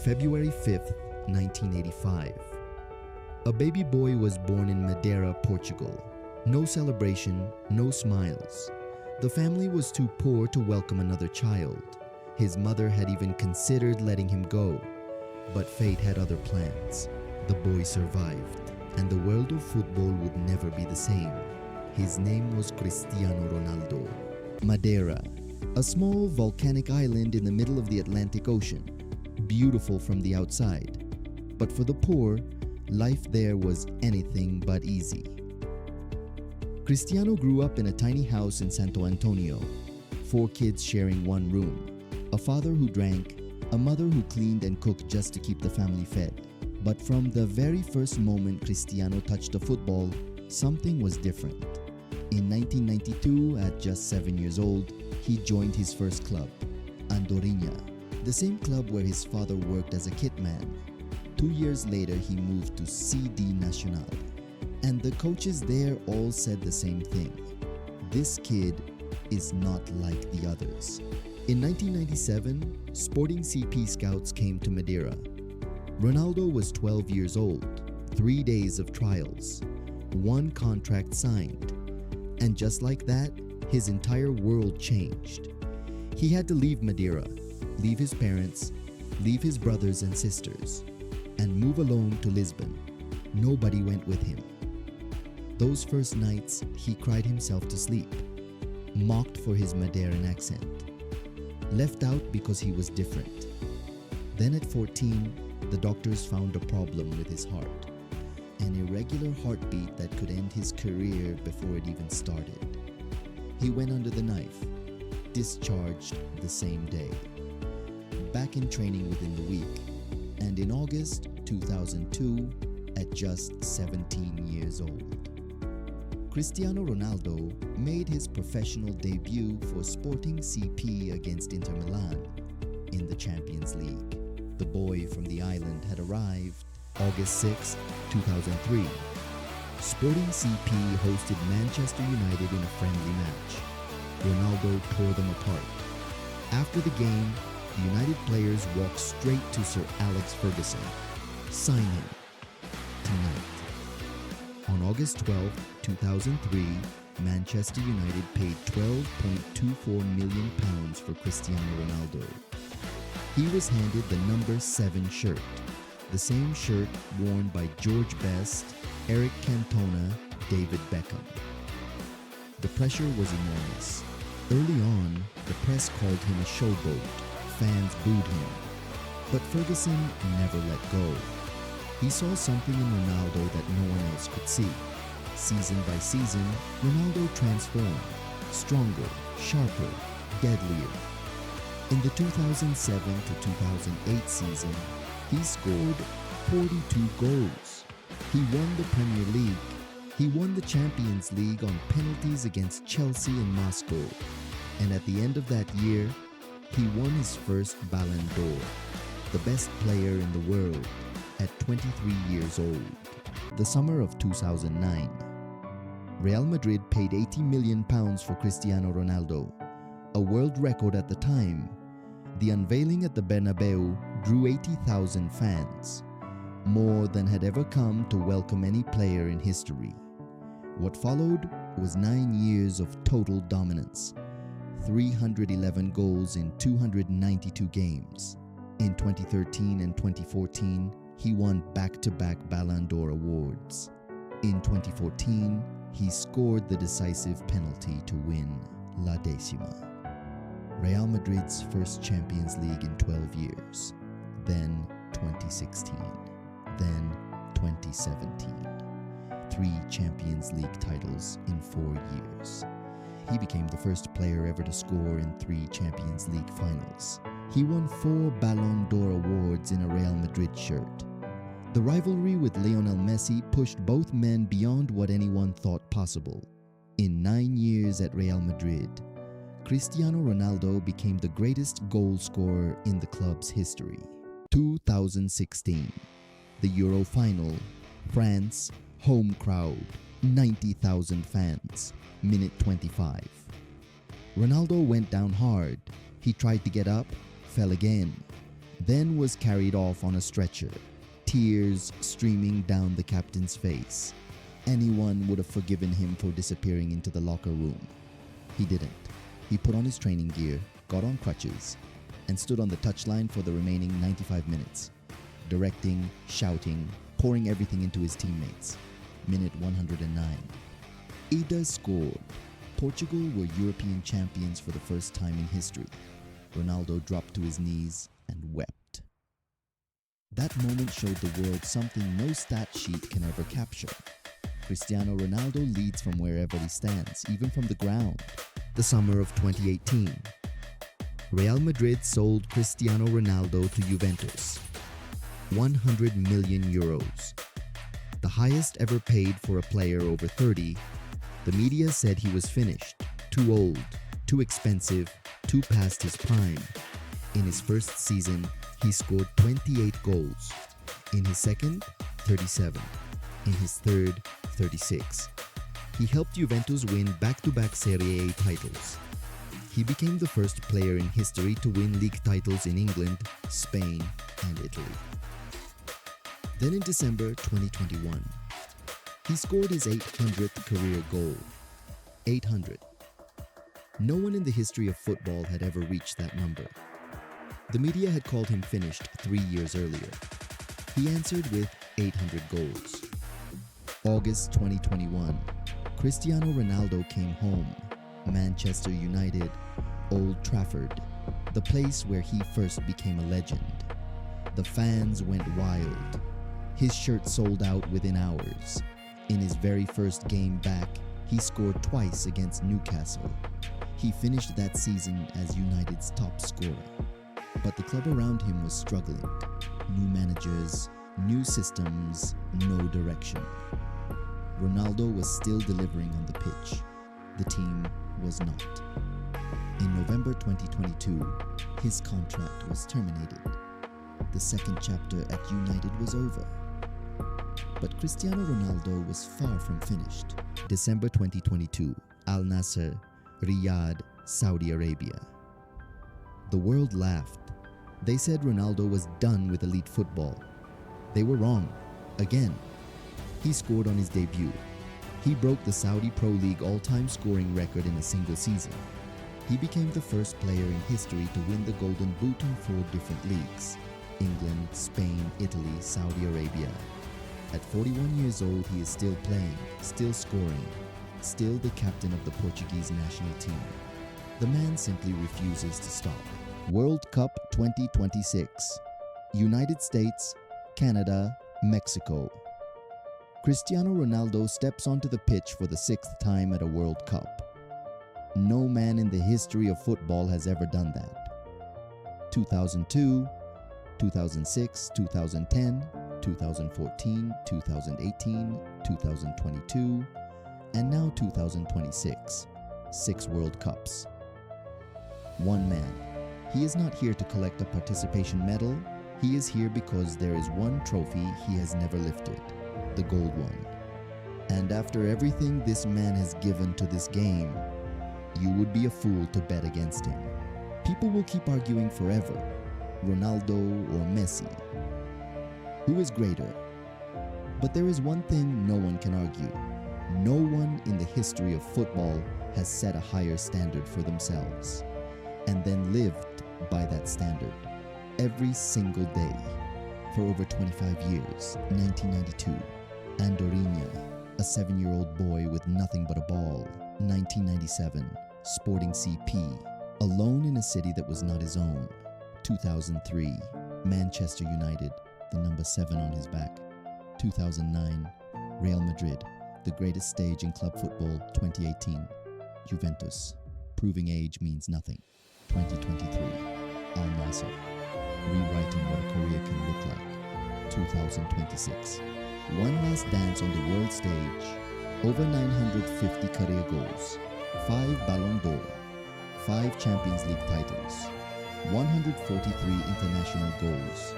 February 5th, 1985. A baby boy was born in Madeira, Portugal. No celebration, no smiles. The family was too poor to welcome another child. His mother had even considered letting him go. But fate had other plans. The boy survived, and the world of football would never be the same. His name was Cristiano Ronaldo. Madeira, a small volcanic island in the middle of the Atlantic Ocean. Beautiful from the outside, but for the poor, life there was anything but easy. Cristiano grew up in a tiny house in Santo Antonio, 4 kids sharing one room, a father who drank, a mother who cleaned and cooked just to keep the family fed. But from the very first moment Cristiano touched a football, something was different. In 1992, at just 7 years old, he joined his first club, Andorinha, the same club where his father worked as a kit man. 2 years later, he moved to CD Nacional. And the coaches there all said the same thing. This kid is not like the others. In 1997, Sporting CP scouts came to Madeira. Ronaldo was 12 years old, 3 days of trials, 1 contract signed. And just like that, his entire world changed. He had to leave Madeira, leave his parents, leave his brothers and sisters, and move alone to Lisbon. Nobody went with him. Those first nights, he cried himself to sleep, mocked for his Madeiran accent, left out because he was different. Then at 14, the doctors found a problem with his heart, an irregular heartbeat that could end his career before it even started. He went under the knife, discharged the same day. Back in training within the week, and in August 2002, at just 17 years old. Cristiano Ronaldo made his professional debut for Sporting CP against Inter Milan in the Champions League. The boy from the island had arrived August 6, 2003. Sporting CP hosted Manchester United in a friendly match. Ronaldo tore them apart. After the game, the United players walked straight to Sir Alex Ferguson. Sign him tonight. On August 12, 2003, Manchester United paid £12.24 million for Cristiano Ronaldo. He was handed the number 7 shirt, the same shirt worn by George Best, Eric Cantona, David Beckham. The pressure was enormous. Early on, the press called him a showboat. Fans booed him. But Ferguson never let go. He saw something in Ronaldo that no one else could see. Season by season, Ronaldo transformed. Stronger, sharper, deadlier. In the 2007 to 2008 season, he scored 42 goals. He won the Premier League. He won the Champions League on penalties against Chelsea and Moscow. And at the end of that year, he won his first Ballon d'Or, the best player in the world, at 23 years old. The summer of 2009, Real Madrid paid £80 million for Cristiano Ronaldo, a world record at the time. The unveiling at the Bernabeu drew 80,000 fans, more than had ever come to welcome any player in history. What followed was 9 years of total dominance, 311 goals in 292 games. In 2013 and 2014, he won back-to-back Ballon d'Or awards. In 2014, he scored the decisive penalty to win La Decima, Real Madrid's first Champions League in 12 years, then 2016, then 2017. 3 Champions League titles in 4 years. He became the first player ever to score in 3 Champions League finals. He won 4 Ballon d'Or awards in a Real Madrid shirt. The rivalry with Lionel Messi pushed both men beyond what anyone thought possible. In 9 years at Real Madrid, Cristiano Ronaldo became the greatest goal scorer in the club's history. 2016, the Euro final, France, home crowd, 90,000 fans, minute 25. Ronaldo went down hard. He tried to get up, fell again. then was carried off on a stretcher, tears streaming down the captain's face. Anyone would have forgiven him for disappearing into the locker room. He didn't. He put on his training gear, got on crutches, and stood on the touchline for the remaining 95 minutes, directing, shouting, pouring everything into his teammates. Minute 109. Ida scored. Portugal were European champions for the first time in history. Ronaldo dropped to his knees and wept. That moment showed the world something no stat sheet can ever capture. Cristiano Ronaldo leads from wherever he stands, even from the ground. The summer of 2018. Real Madrid sold Cristiano Ronaldo to Juventus. 100 million euros. The highest ever paid for a player over 30. The media said he was finished, too old, too expensive, too past his prime. In his first season, he scored 28 goals. In his second, 37. In his third, 36. He helped Juventus win back-to-back Serie A titles. He became the first player in history to win league titles in England, Spain, and Italy. Then in December 2021, he scored his 800th career goal. 800. No one in the history of football had ever reached that number. The media had called him finished 3 years earlier. He answered with 800 goals. August 2021, Cristiano Ronaldo came home. Manchester United, Old Trafford, the place where he first became a legend. The fans went wild. His shirt sold out within hours. In his very first game back, he scored twice against Newcastle. He finished that season as United's top scorer. But the club around him was struggling. New managers, new systems, no direction. Ronaldo was still delivering on the pitch. The team was not. In November 2022, his contract was terminated. The second chapter at United was over. But Cristiano Ronaldo was far from finished. December 2022, Al Nassr, Riyadh, Saudi Arabia. The world laughed. They said Ronaldo was done with elite football. They were wrong. Again. He scored on his debut. He broke the Saudi Pro League all-time scoring record in a single season. He became the first player in history to win the Golden Boot in 4 different leagues: England, Spain, Italy, Saudi Arabia. At 41 years old, he is still playing, still scoring, still the captain of the Portuguese national team. The man simply refuses to stop. World Cup 2026. United States, Canada, Mexico. Cristiano Ronaldo steps onto the pitch for the 6th time at a World Cup. No man in the history of football has ever done that. 2002, 2006, 2010, 2014, 2018, 2022, and now 2026. 6 World Cups. One man. He is not here to collect a participation medal. He is here because there is one trophy he has never lifted. The gold one. And after everything this man has given to this game, you would be a fool to bet against him. People will keep arguing forever. Ronaldo or Messi. Who is greater? But there is one thing no one can argue. No one in the history of football has set a higher standard for themselves and then lived by that standard every single day for over 25 years. 1992. Andorinha, a 7-year-old boy with nothing but a ball. 1997, Sporting CP, alone in a city that was not his own. 2003, Manchester United, the number 7 on his back. 2009, Real Madrid, the greatest stage in club football. 2018, Juventus, proving age means nothing. 2023, Al Nassr, rewriting what a career can look like. 2026. One last dance on the world stage. Over 950 career goals, 5 Ballon d'Or, 5 Champions League titles, 143 international goals,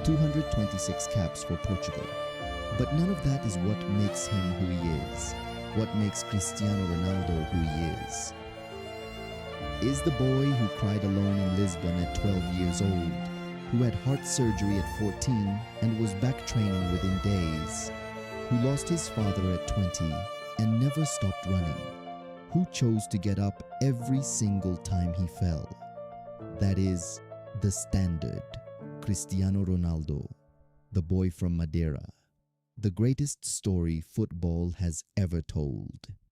226 caps for Portugal. But none of that is what makes him who he is, what makes Cristiano Ronaldo who he is. Is the boy who cried alone in Lisbon at 12 years old, who had heart surgery at 14 and was back training within days, who lost his father at 20 and never stopped running, who chose to get up every single time he fell. That is the standard, Cristiano Ronaldo, the boy from Madeira, the greatest story football has ever told.